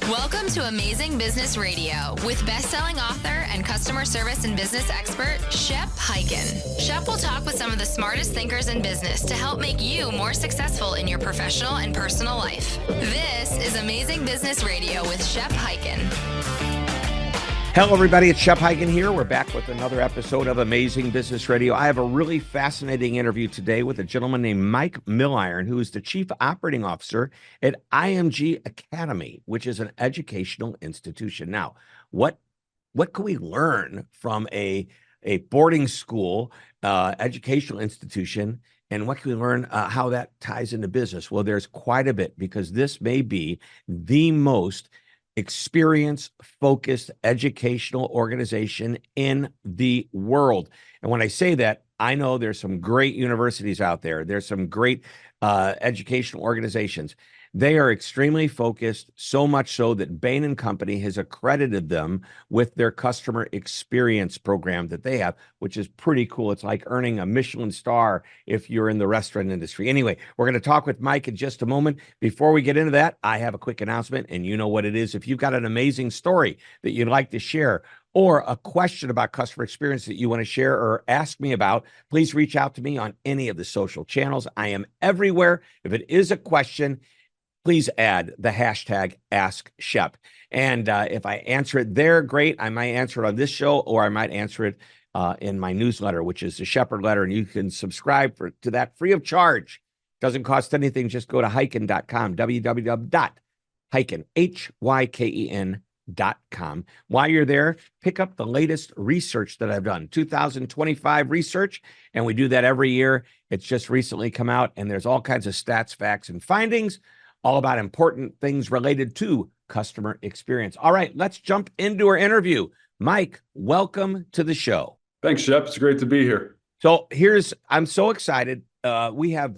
Welcome to Amazing Business Radio with best-selling author and customer service and business expert, Shep Hyken. Shep will talk with some of the smartest thinkers in business to help make you more successful in your professional and personal life. This is Amazing Business Radio with Shep Hyken. Hello, everybody. It's Shep Hyken here. We're back with another episode of Amazing Business Radio. I have a really fascinating interview today with a gentleman named Mike Milliron, who is the Chief Operating Officer at IMG Academy, which is an educational institution. Now, what can we learn from a boarding school educational institution, and what can we learn how that ties into business? Well, there's quite a bit, because this may be the most experience-focused educational organization in the world. And when I say that, I know there's some great universities out there. There's some great educational organizations. They are extremely focused, so much so that Bain and Company has accredited them with their customer experience program that they have, which is pretty cool. It's like earning a Michelin star if you're in the restaurant industry. Anyway, we're going to talk with Mike in just a moment. Before we get into that, I have a quick announcement, and you know what it is. If you've got an amazing story that you'd like to share, or a question about customer experience that you want to share or ask me about, please reach out to me on any of the social channels. I am everywhere. If it is a question, please add the hashtag AskShep. And if I answer it there, great. I might answer it on this show, or I might answer it in my newsletter, which is the Shepherd Letter. And you can subscribe to that free of charge. Doesn't cost anything. Just go to hyken.com, www.hyken, HYKEN.com. While you're there, pick up the latest research that I've done, 2025 research, and we do that every year. It's just recently come out, and there's all kinds of stats, facts, and findings, all about important things related to customer experience. All right, let's jump into our interview. Mike, welcome to the show. Thanks, Shep. It's great to be here. So I'm so excited. We have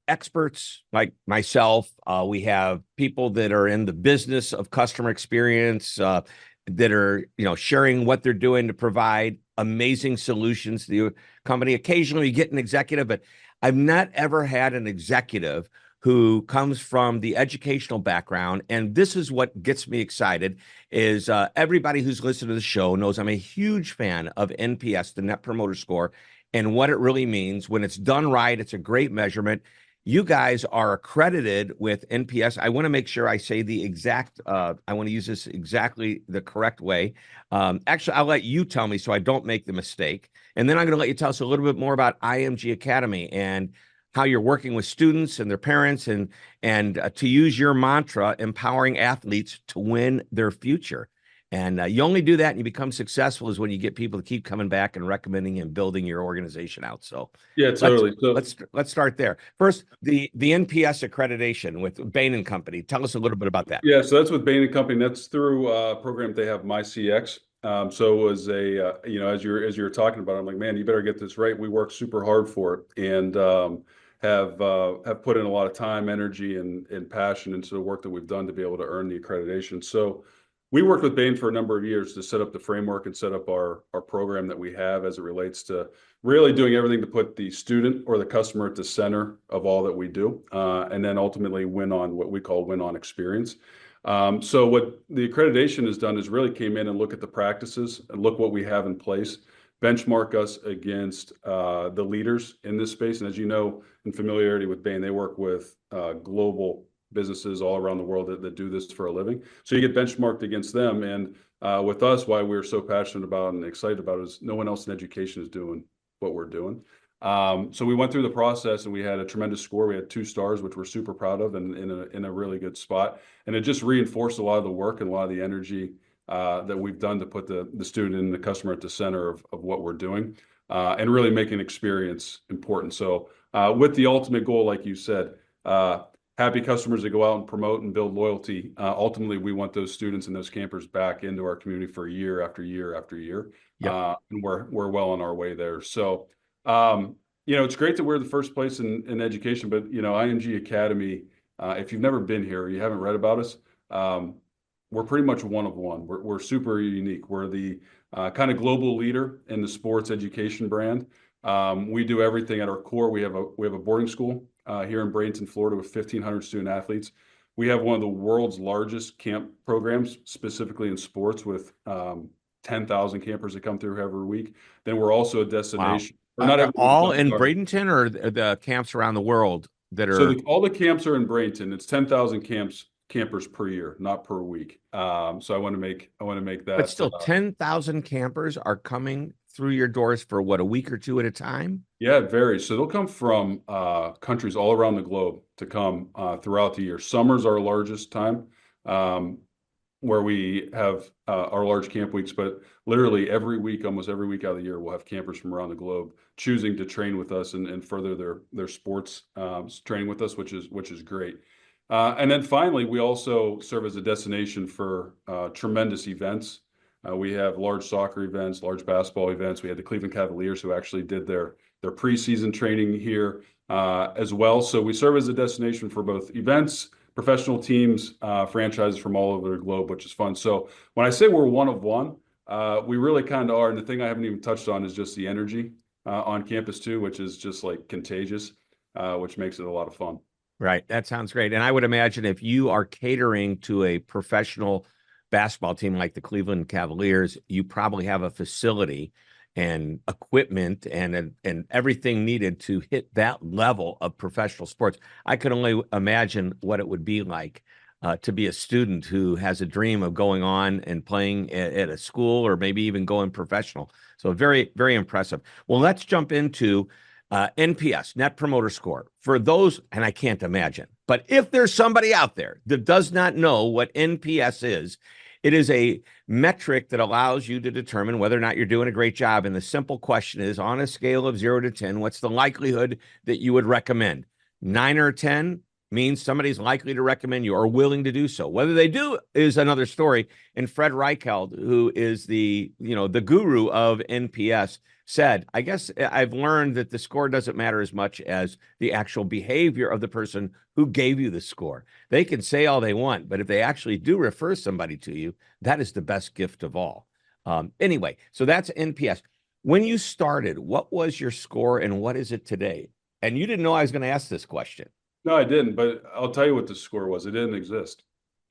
experts like myself. We have people that are in the business of customer experience, that are, sharing what they're doing to provide amazing solutions to the company. Occasionally you get an executive, but I've not ever had an executive who comes from the educational background. And this is what gets me excited, is everybody who's listened to the show knows I'm a huge fan of NPS, the Net Promoter Score, and what it really means. When it's done right, it's a great measurement. You guys are accredited with NPS. I want to make sure I say the exact, I want to use this exactly the correct way. Actually, I'll let you tell me so I don't make the mistake. And then I'm going to let you tell us a little bit more about IMG Academy and how you're working with students and their parents, and to use your mantra, empowering athletes to win their future. And you only do that and you become successful is when you get people to keep coming back and recommending and building your organization out. So yeah, totally. Let's start there. First, the NPS accreditation with Bain and Company. Tell us a little bit about that. Yeah, so that's with Bain and Company. That's through a program they have, MyCX. So it was as you're talking about it, I'm like, man, you better get this right. We work super hard for it, and have put in a lot of time, energy, and passion into the work that we've done to be able to earn the accreditation. So we worked with Bain for a number of years to set up the framework and set up our program that we have as it relates to really doing everything to put the student or the customer at the center of all that we do, and then ultimately win on what we call win on experience. So what the accreditation has done is really came in and look at the practices and look what we have in place, benchmark us against the leaders in this space. And as you know, in familiarity with Bain, they work with global businesses all around the world that do this for a living. So you get benchmarked against them. And with us, why we're so passionate about and excited about it is no one else in education is doing what we're doing. So we went through the process and we had a tremendous score. We had 2 stars, which we're super proud of, and in a really good spot. And it just reinforced a lot of the work and a lot of the energy that we've done to put the student and the customer at the center of what we're doing, and really making experience important. So with the ultimate goal, like you said, happy customers that go out and promote and build loyalty. Ultimately, we want those students and those campers back into our community for year after year after year. Yep. And we're well on our way there. So, it's great that we're the first place in education, but, IMG Academy, if you've never been here, or you haven't read about us, we're pretty much one of one. We're super unique. We're the kind of global leader in the sports education brand. We do everything at our core. We have a boarding school here in Bradenton, Florida, with 1,500 student athletes. We have one of the world's largest camp programs, specifically in sports, with 10,000 campers that come through every week. Then we're also a destination. Wow. Or not every All in Bradenton, or the camps around the world that are? So all the camps are in Bradenton. It's 10,000 campers per year, not per week. So I want to make that. But still, 10,000 campers are coming through your doors for what, a week or two at a time? Yeah, it varies. So they'll come from countries all around the globe to come throughout the year. Summer's our largest time, where we have our large camp weeks, but literally every week, almost every week out of the year, we'll have campers from around the globe choosing to train with us and further their sports training with us, which is great. And then finally, we also serve as a destination for tremendous events. We have large soccer events, large basketball events. We had the Cleveland Cavaliers who actually did their preseason training here as well. So we serve as a destination for both events, professional teams, franchises from all over the globe, which is fun. So when I say we're one of one, we really kind of are. And the thing I haven't even touched on is just the energy on campus too, which is just like contagious, which makes it a lot of fun. Right. That sounds great. And I would imagine if you are catering to a professional basketball team like the Cleveland Cavaliers, you probably have a facility and equipment and everything needed to hit that level of professional sports. I could only imagine what it would be like to be a student who has a dream of going on and playing at a school, or maybe even going professional. So very, very impressive. Well, let's jump into NPS, Net Promoter Score. For those, and I can't imagine, but if there's somebody out there that does not know what NPS is, it is a metric that allows you to determine whether or not you're doing a great job. And the simple question is, on a scale of 0 to 10, what's the likelihood that you would recommend? 9 or 10 means somebody's likely to recommend you or willing to do so. Whether they do is another story. And Fred Reichheld, who is the guru of NPS, said, I guess I've learned that the score doesn't matter as much as the actual behavior of the person who gave you the score. They can say all they want, but if they actually do refer somebody to you, that is the best gift of all. Anyway, so that's NPS. When you started, what was your score and what is it today? And you didn't know I was going to ask this question. No, I didn't, but I'll tell you what the score was. It didn't exist.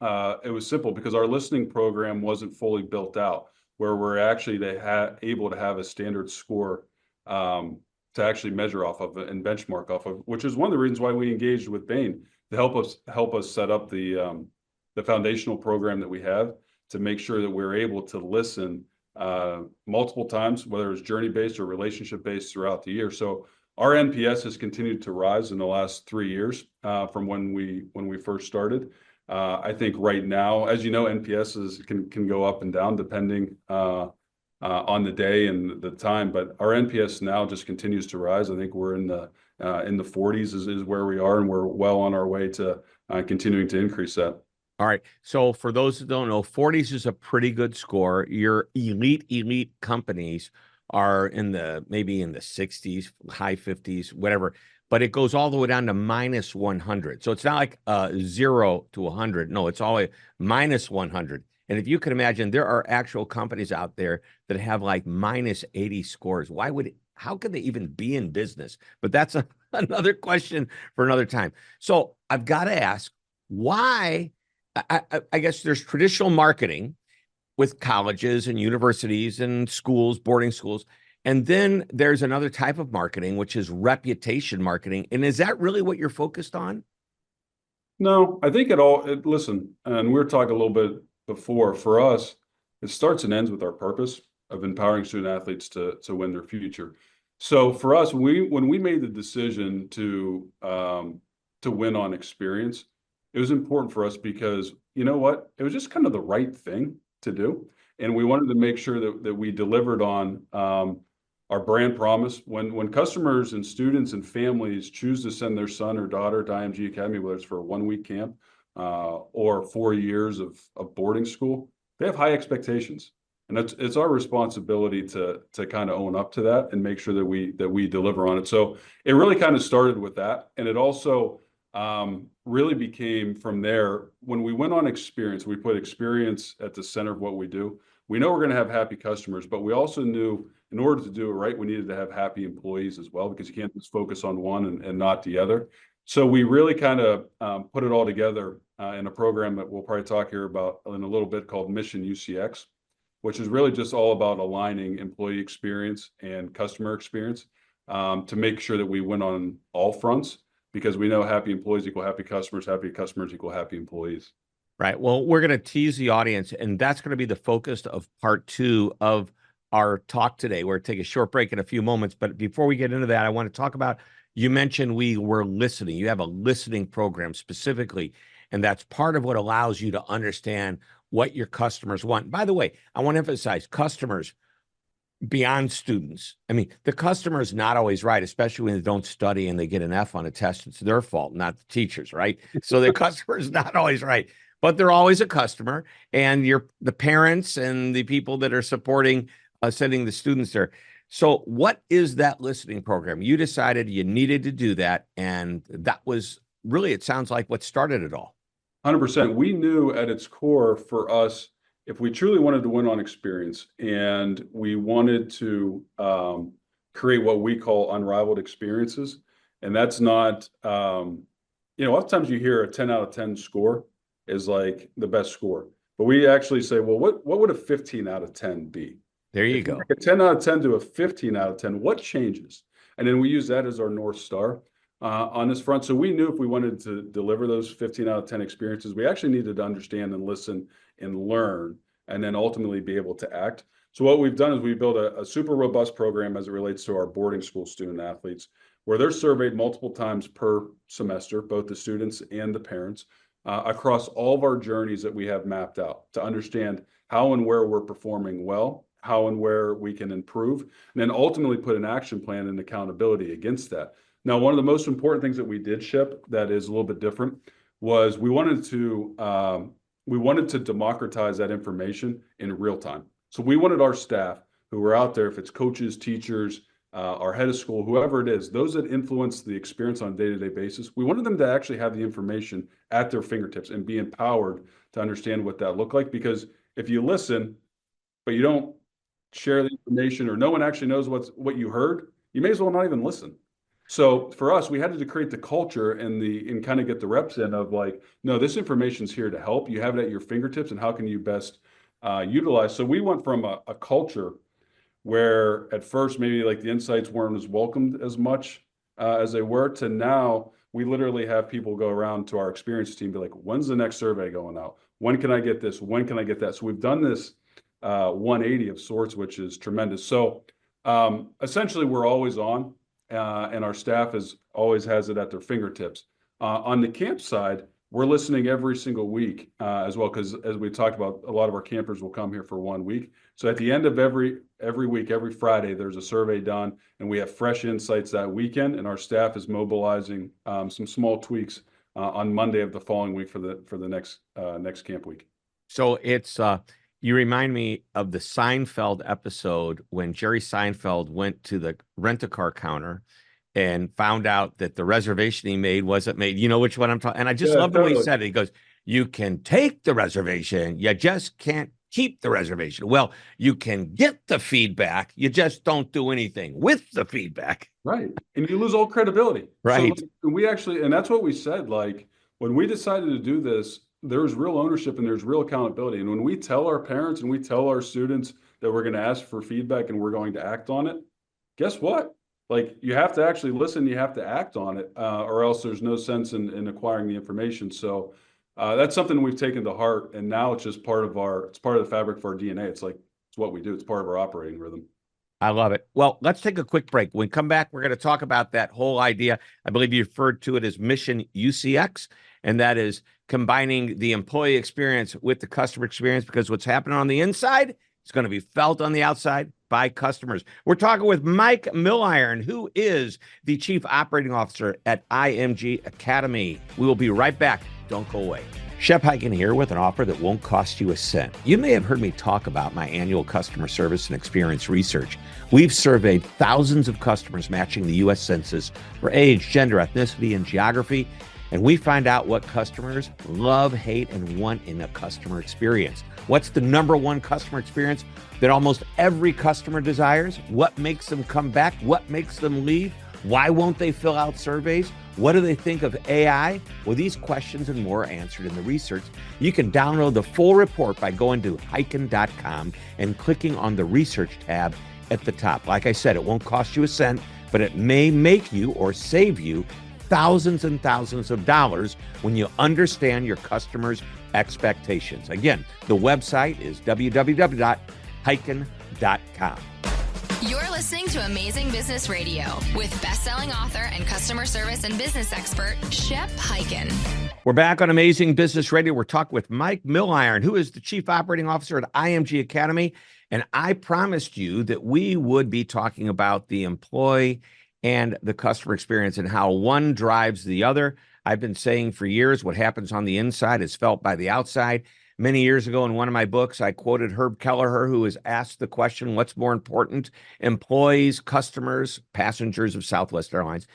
It was simple because our listening program wasn't fully built out, where we're actually able to have a standard score to actually measure off of and benchmark off of, which is one of the reasons why we engaged with Bain to help us set up the foundational program that we have to make sure that we're able to listen multiple times, whether it's journey-based or relationship-based throughout the year. So our NPS has continued to rise in the last 3 years from when we first started. I think right now, as you know, NPS can go up and down depending on the day and the time. But our NPS now just continues to rise. I think we're in the 40s is where we are, and we're well on our way to continuing to increase that. All right. So for those that don't know, 40s is a pretty good score. Your elite companies are maybe in the 60s, high 50s, whatever, but it goes all the way down to minus 100. So it's not like 0 to 100. No, it's always minus 100. And if you can imagine, there are actual companies out there that have like minus 80 scores. How could they even be in business? But that's another question for another time. So I've got to ask, why? I guess there's traditional marketing with colleges and universities and schools, boarding schools. And then there's another type of marketing, which is reputation marketing. And is that really what you're focused on? No, I think listen, and we were talking a little bit before, for us, it starts and ends with our purpose of empowering student athletes to win their future. So for us, when we made the decision to win on experience, it was important for us because, you know what, it was just kind of the right thing to do. And we wanted to make sure that we delivered on our brand promise. When customers and students and families choose to send their son or daughter to IMG Academy, whether it's for a 1-week camp or 4 years of boarding school, they have high expectations. And it's our responsibility to kind of own up to that and make sure that we deliver on it. So it really kind of started with that. And it also really became from there, when we went on experience, we put experience at the center of what we do. We know we're going to have happy customers, but we also knew in order to do it right, we needed to have happy employees as well, because you can't just focus on one and not the other. So we really kind of put it all together in a program that we'll probably talk here about in a little bit called Mission UCX, which is really just all about aligning employee experience and customer experience to make sure that we win on all fronts, because we know happy employees equal happy customers equal happy employees. Right. Well, we're going to tease the audience, and that's going to be the focus of part 2 of our talk today. We're going to take a short break in a few moments. But before we get into that, I want to talk about, you mentioned we were listening. You have a listening program specifically, and that's part of what allows you to understand what your customers want. By the way, I want to emphasize customers beyond students. I mean, the customer is not always right, especially when they don't study and they get an F on a test. It's their fault, not the teacher's, right? So the customer is not always right, but they're always a customer, and the parents and the people that are supporting sending the students there. So what is that listening program? You decided you needed to do that, and that was really, it sounds like, what started it all. 100%. We knew at its core for us, if we truly wanted to win on experience and we wanted to create what we call unrivaled experiences, and that's not, oftentimes you hear a 10 out of 10 score is like the best score, but we actually say, well, what would a 15 out of 10 be? There you go. A 10 out of 10 to a 15 out of 10, what changes? And then we use that as our North Star on this front. So we knew if we wanted to deliver those 15 out of 10 experiences, we actually needed to understand and listen and learn, and then ultimately be able to act. So what we've done is we built a super robust program as it relates to our boarding school student athletes, where they're surveyed multiple times per semester, both the students and the parents, across all of our journeys that we have mapped out to understand how and where we're performing well, how and where we can improve, and then ultimately put an action plan and accountability against that. Now, one of the most important things that we did, Shep, that is a little bit different, was we wanted to democratize that information in real time. So we wanted our staff who were out there, if it's coaches, teachers, our head of school, whoever it is, those that influence the experience on a day-to-day basis, we wanted them to actually have the information at their fingertips and be empowered to understand what that looked like. Because if you listen, but you don't share the information, or no one actually knows what you heard, you may as well not even listen. So for us, we had to create the culture and kind of get the reps in of like, no, this information's here to help. You have it at your fingertips, and how can you best utilize? So we went from a culture where at first maybe like the insights weren't as welcomed as much as they were, to now we literally have people go around to our experience team, be like, when's the next survey going out? When can I get this? When can I get that? So we've done this 180 of sorts, which is tremendous. So essentially we're always on. And our staff always has it at their fingertips. On the camp side, we're listening every single week as well, because as we talked about, a lot of our campers will come here for 1 week. So at the end of every week, every Friday, there's a survey done, and we have fresh insights that weekend. And our staff is mobilizing some small tweaks on Monday of the following week for the next camp week. So it's you remind me of the Seinfeld episode when Jerry Seinfeld went to the rent-a-car counter and found out that the reservation he made wasn't made. You know which one I'm talking? And I just love the way he said it. He goes, you can take the reservation, you just can't keep the reservation. Well, you can get the feedback, you just don't do anything with the feedback. Right. And you lose all credibility. Right. So and that's what we said, like when we decided to do this, there's real ownership and there's real accountability. And when we tell our parents and we tell our students that we're going to ask for feedback and we're going to act on it, guess what? Like, you have to actually listen, you have to act on it, or else there's no sense in acquiring the information. So that's something we've taken to heart, and now it's just part of the fabric of our DNA. It's what we do. It's part of our operating rhythm. I love it. Well, let's take a quick break. When we come back, we're going to talk about that whole idea. I believe you referred to it as Mission UCX, and that is combining the employee experience with the customer experience, because what's happening on the inside is going to be felt on the outside by customers. We're talking with Mike Milliron, who is the Chief Operating Officer at IMG Academy. We will be right back. Don't go away. Shep Hyken here with an offer that won't cost you a cent. You may have heard me talk about my annual customer service and experience research. We've surveyed thousands of customers matching the U.S. Census for age, gender, ethnicity, and geography, and we find out what customers love, hate, and want in a customer experience. What's the number one customer experience that almost every customer desires? What makes them come back? What makes them leave? Why won't they fill out surveys? What do they think of AI? Well, these questions and more are answered in the research. You can download the full report by going to hyken.com and clicking on the research tab at the top. Like I said, it won't cost you a cent, but it may make you or save you thousands and thousands of dollars when you understand your customers' expectations. Again, the website is www.hyken.com. You're listening to Amazing Business Radio with best-selling author and customer service and business expert, Shep Hyken. We're back on Amazing Business Radio. We're talking with Mike Milliron, who is the Chief Operating Officer at IMG Academy. And I promised you that we would be talking about the employee and the customer experience and how one drives the other. I've been saying for years, what happens on the inside is felt by the outside. Many years ago in one of my books, I quoted Herb Kelleher, who was asked the question, what's more important, employees, customers, passengers of Southwest Airlines,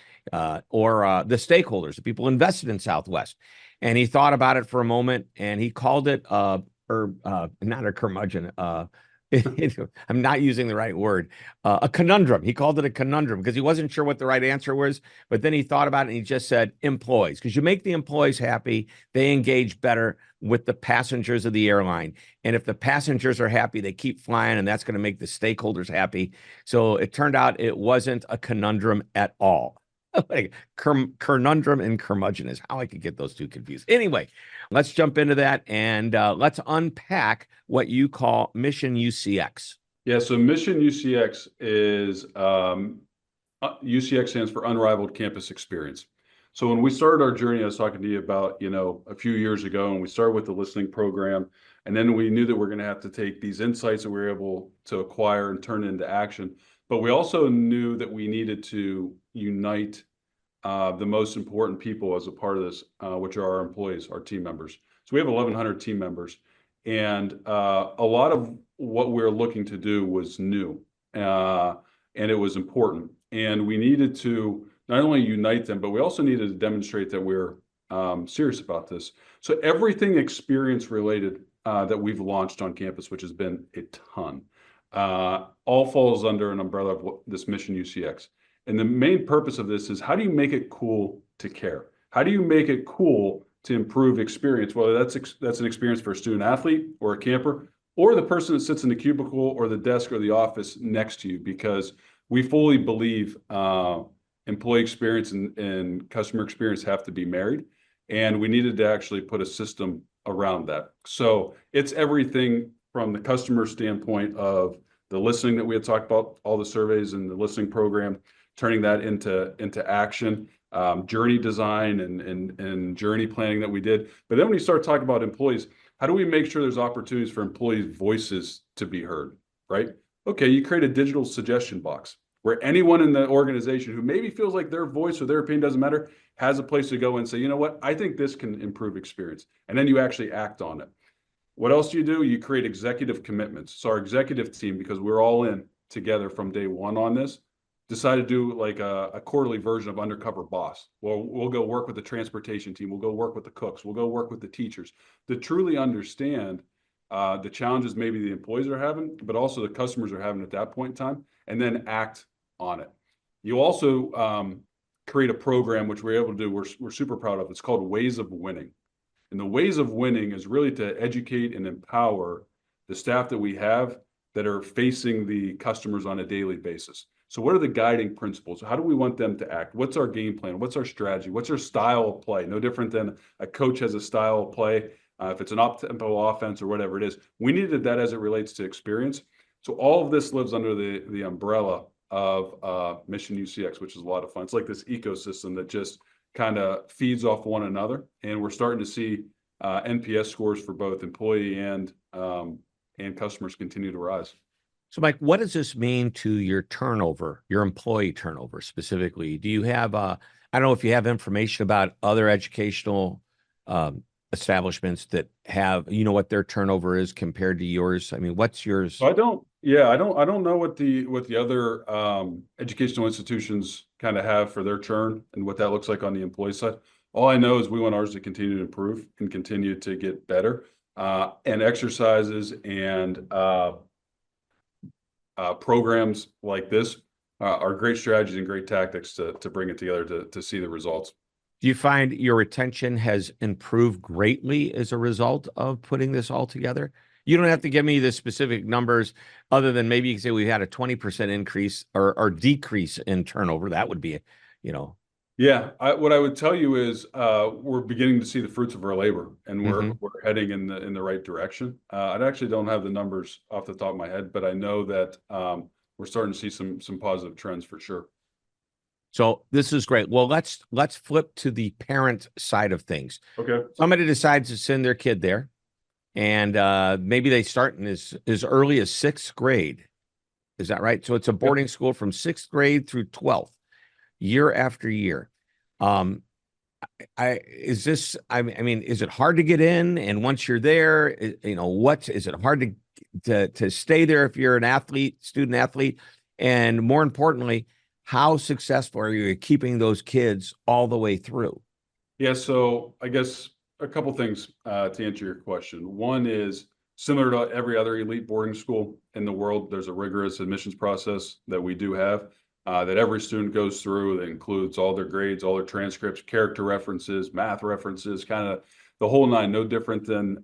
or the stakeholders, the people invested in Southwest? And he thought about it for a moment, and he called it, not a curmudgeon, I'm not using the right word, a conundrum. He called it a conundrum because he wasn't sure what the right answer was. But then he thought about it and he just said employees, because you make the employees happy, they engage better with the passengers of the airline. And if the passengers are happy, they keep flying, and that's going to make the stakeholders happy. So it turned out it wasn't a conundrum at all. Like conundrum and curmudgeon is how I could get those two confused. Anyway, let's jump into that and let's unpack what you call Mission UCX. Yeah, so Mission UCX is UCX stands for Unrivaled Campus Experience. So when we started our journey, I was talking to you about, a few years ago, and we started with the listening program, and then we knew that we're going to have to take these insights that we were able to acquire and turn into action. But we also knew that we needed to unite the most important people as a part of this, which are our employees, our team members. So we have 1,100 team members, and a lot of what we're looking to do was new, and it was important. And we needed to not only unite them, but we also needed to demonstrate that we're serious about this. So everything experience related that we've launched on campus, which has been a ton, all falls under an umbrella of this Mission UCX. And the main purpose of this is, how do you make it cool to care? How do you make it cool to improve experience, whether that's an experience for a student athlete or a camper, or the person that sits in the cubicle or the desk or the office next to you? Because we fully believe employee experience and customer experience have to be married, and we needed to actually put a system around that. So it's everything from the customer standpoint of the listening that we had talked about, all the surveys and the listening program, turning that into action, journey design and journey planning that we did. But then when you start talking about employees, how do we make sure there's opportunities for employees' voices to be heard, right? Okay, you create a digital suggestion box where anyone in the organization who maybe feels like their voice or their opinion doesn't matter has a place to go and say, you know what, I think this can improve experience. And then you actually act on it. What else do? You create executive commitments. So our executive team, because we're all in together from day one on this, decided to do like a quarterly version of Undercover Boss. Well, we'll go work with the transportation team. We'll go work with the cooks. We'll go work with the teachers to truly understand the challenges maybe the employees are having, but also the customers are having at that point in time, and then act on it. You also create a program, which we're able to do, we're super proud of. It's called Ways of Winning. And the Ways of Winning is really to educate and empower the staff that we have that are facing the customers on a daily basis. So what are the guiding principles? How do we want them to act? What's our game plan? What's our strategy? What's our style of play? No different than a coach has a style of play. If it's an up-tempo offense or whatever it is, we needed that as it relates to experience. So all of this lives under the umbrella of Mission UCX, which is a lot of fun. It's like this ecosystem that just kind of feeds off one another. And we're starting to see NPS scores for both employee and customers continue to rise. So, Mike, what does this mean to your turnover, your employee turnover specifically? Do you have, I don't know if you have information about other educational establishments that have, what their turnover is compared to yours? I mean, what's yours? I don't know what the other educational institutions kind of have for their churn and what that looks like on the employee side. All I know is we want ours to continue to improve and continue to get better, and exercises and programs like this are great strategies and great tactics to bring it together to see the results. Do you find your retention has improved greatly as a result of putting this all together? You don't have to give me the specific numbers other than maybe you can say we had a 20% increase or decrease in turnover. That would be, you know. Yeah, what I would tell you is we're beginning to see the fruits of our labor, and we're Mhm. we're heading in the right direction. I actually don't have the numbers off the top of my head, but I know that we're starting to see some positive trends for sure. So this is great. Well, let's flip to the parent side of things. Okay. Somebody decides to send their kid there, and maybe they start in as early as sixth grade. Is that right? So it's a boarding school from sixth grade through 12th, year after year. Um, I mean, is it hard to get in? And once you're there, is it hard to stay there if you're an athlete, student athlete? And more importantly, how successful are you at keeping those kids all the way through? Yeah, so I guess a couple things to answer your question. One is similar to every other elite boarding school in the world, there's a rigorous admissions process that we do have that every student goes through that includes all their grades, all their transcripts, character references, math references, kind of the whole nine, no different than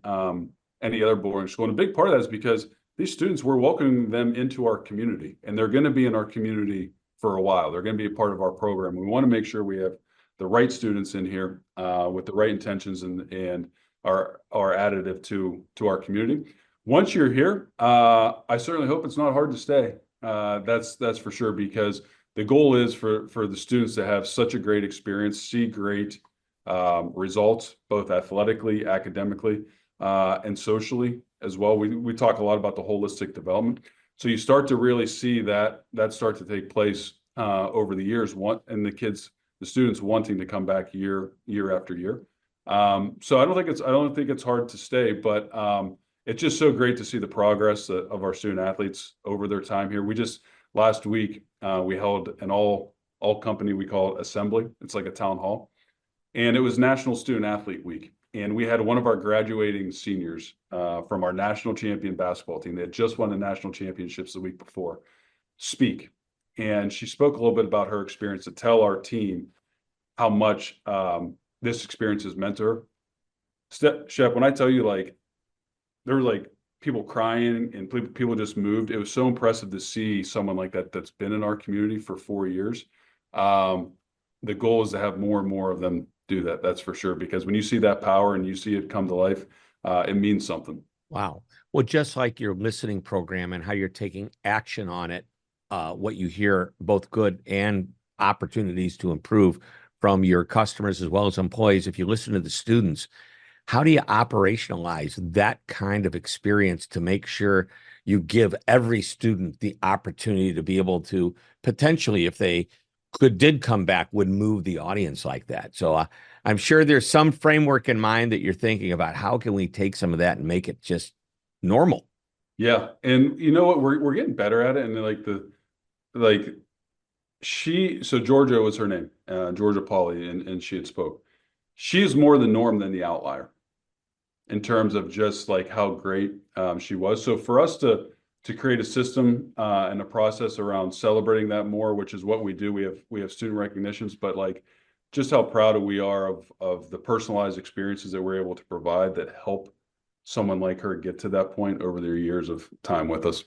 any other boarding school. And a big part of that is because these students, we're welcoming them into our community, and they're going to be in our community for a while. They're going to be a part of our program. We want to make sure we have the right students in here with the right intentions and are additive to our community. Once you're here, I certainly hope it's not hard to stay. That's for sure, because the goal is for the students to have such a great experience, see great results, both athletically, academically, and socially as well. We talk a lot about the holistic development. So you start to really see that start to take place over the years, and the students wanting to come back year after year. So I don't think it's hard to stay, but it's just so great to see the progress of our student athletes over their time here. We just last week we held an all company, we call it assembly. It's like a town hall, and it was National Student Athlete Week. And we had one of our graduating seniors from our national champion basketball team. They had just won the national championships the week before speak. And she spoke a little bit about her experience to tell our team how much this experience has meant to her. Shep, when I tell you, like, there were like people crying and people just moved. It was so impressive to see someone like that that's been in our community for 4 years. The goal is to have more and more of them do that. That's for sure. Because when you see that power and you see it come to life, it means something. Wow. Well, just like your listening program and how you're taking action on it, what you hear, both good and opportunities to improve from your customers as well as employees. If you listen to the students, how do you operationalize that kind of experience to make sure you give every student the opportunity to be able to potentially, if they did come back, would move the audience like that? So I'm sure there's some framework in mind that you're thinking about. How can we take some of that and make it just normal? Yeah. And you know what? We're getting better at it. And so Georgia was her name, Georgia Polly, and she had spoke. She is more the norm than the outlier in terms of just like how great she was. So for us to create a system and a process around celebrating that more, which is what we do. We have student recognitions, but like just how proud we are of the personalized experiences that we're able to provide that help someone like her get to that point over their years of time with us.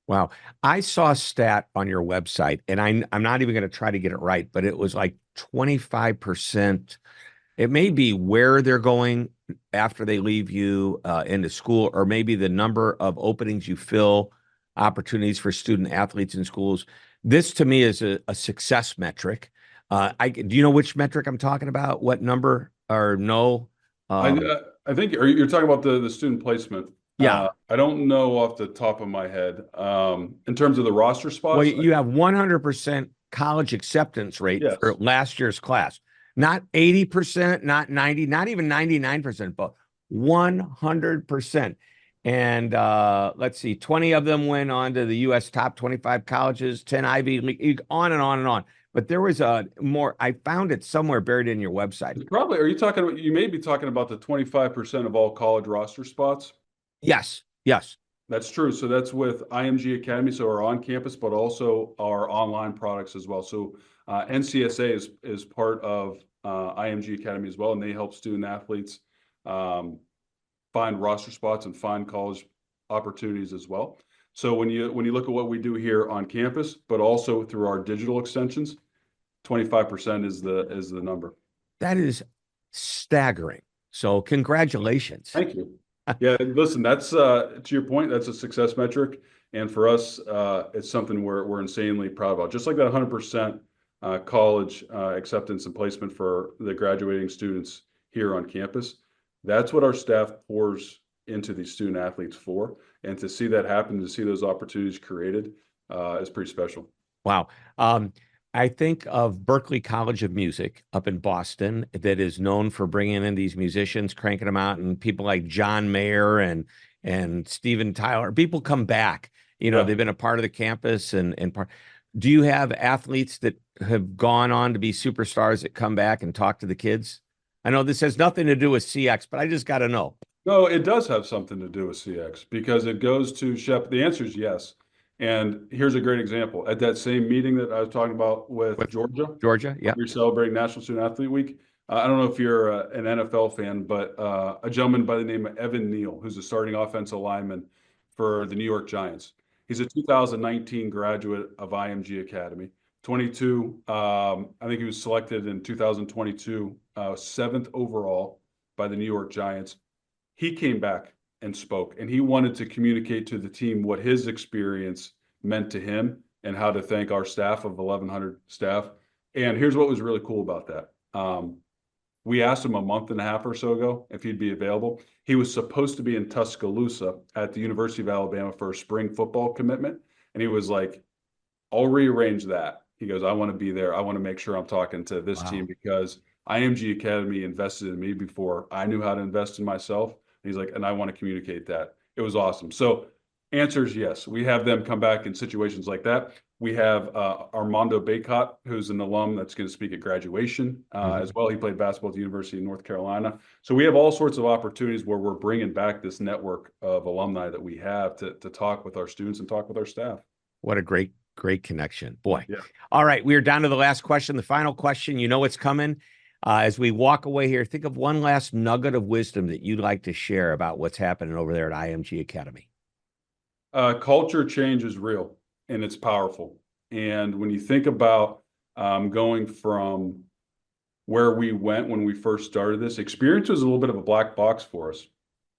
Wow. I saw a stat on your website, and I'm not even going to try to get it right, but it was like 25%. It may be where they're going after they leave you into school, or maybe the number of openings you fill, opportunities for student athletes in schools. This to me is a success metric. Do you know which metric I'm talking about? What number or no? I think you're talking about the student placement. Yeah. I don't know off the top of my head. In terms of the roster spots. Well, you have 100% college acceptance rate Yes. for last year's class. Not 80%, not 90, not even 99%, but 100%. And let's see, 20 of them went on to the U.S. top 25 colleges, 10 Ivy League, on and on and on. But there was I found it somewhere buried in your website. You may be talking about the 25% of all college roster spots. Yes, yes. That's true. So that's with IMG Academy, so our on-campus, but also our online products as well. So NCSA is part of IMG Academy as well, and they help student athletes find roster spots and find college opportunities as well. So when you look at what we do here on campus, but also through our digital extensions, 25% is the number. That is staggering. So congratulations. Thank you. Yeah, listen, that's to your point, that's a success metric. And for us, it's something we're insanely proud about. Just like that 100% college acceptance and placement for the graduating students here on campus. That's what our staff pours into these student athletes for. And to see that happen, to see those opportunities created is pretty special. Wow. I think of Berklee College of Music up in Boston that is known for bringing in these musicians, cranking them out, and people like John Mayer and Steven Tyler. People come back. They've been a part of the campus and part. Do you have athletes that have gone on to be superstars that come back and talk to the kids? I know this has nothing to do with CX, but I just got to know. No, it does have something to do with CX because it goes to Shep. The answer is yes. And here's a great example. At that same meeting that I was talking about with Georgia, yeah. We're celebrating National Student Athlete Week. I don't know if you're an NFL fan, but a gentleman by the name of Evan Neal, who's a starting offensive lineman for the New York Giants. He's a 2019 graduate of IMG Academy. 22, I think he was selected in 2022, 7th overall by the New York Giants. He came back and spoke, and he wanted to communicate to the team what his experience meant to him and how to thank our staff of 1,100 staff. And here's what was really cool about that. We asked him a month and a half or so ago if he'd be available. He was supposed to be in Tuscaloosa at the University of Alabama for a spring football commitment. And he was like, I'll rearrange that. He goes, I want to be there. I want to make sure I'm talking to this team because IMG Academy invested in me before I knew how to invest in myself. He's like, and I want to communicate that. It was awesome. So answer is yes. We have them come back in situations like that. We have Armando Baycott, who's an alum that's going to speak at graduation as well. He played basketball at the University of North Carolina. So we have all sorts of opportunities where we're bringing back this network of alumni that we have to talk with our students and talk with our staff. What a great connection. Boy. Yeah. All right. We are down to the last question, the final question. You know what's coming. As we walk away here, think of one last nugget of wisdom that you'd like to share about what's happening over there at IMG Academy. Culture change is real and it's powerful. And when you think about going from where we went when we first started this, experience was a little bit of a black box for us.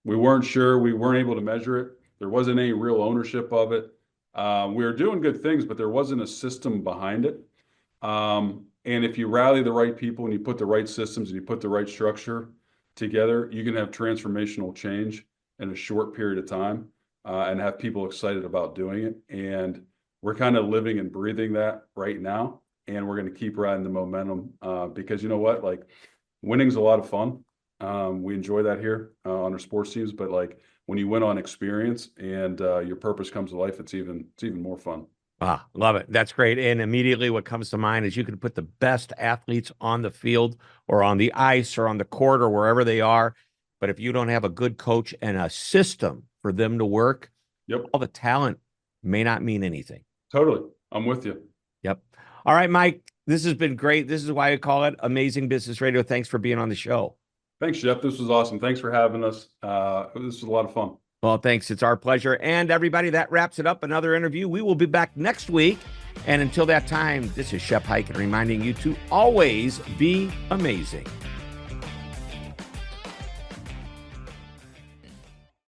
We weren't sure. We weren't able to measure it. There wasn't any real ownership of it. We were doing good things, but there wasn't a system behind it. And if you rally the right people and you put the right systems and you put the right structure together, you can have transformational change in a short period of time and have people excited about doing it. And we're kind of living and breathing that right now. And we're going to keep riding the momentum because you know what? Like winning's a lot of fun. We enjoy that here on our sports teams, but like when you win on experience and your purpose comes to life, it's even more fun. Ah, love it. That's great. And immediately what comes to mind is you can put the best athletes on the field or on the ice or on the court or wherever they are. But if you don't have a good coach and a system for them to work, all the talent may not mean anything. Totally. I'm with you. Yep. All right, Mike, this has been great. This is why I call it Amazing Business Radio. Thanks for being on the show. Thanks, Jeff. This was awesome. Thanks for having us. This was a lot of fun. Well, thanks. It's our pleasure. And everybody, that wraps it up. Another interview. We will be back next week. And until that time, this is Shep Hyken reminding you to always be amazing.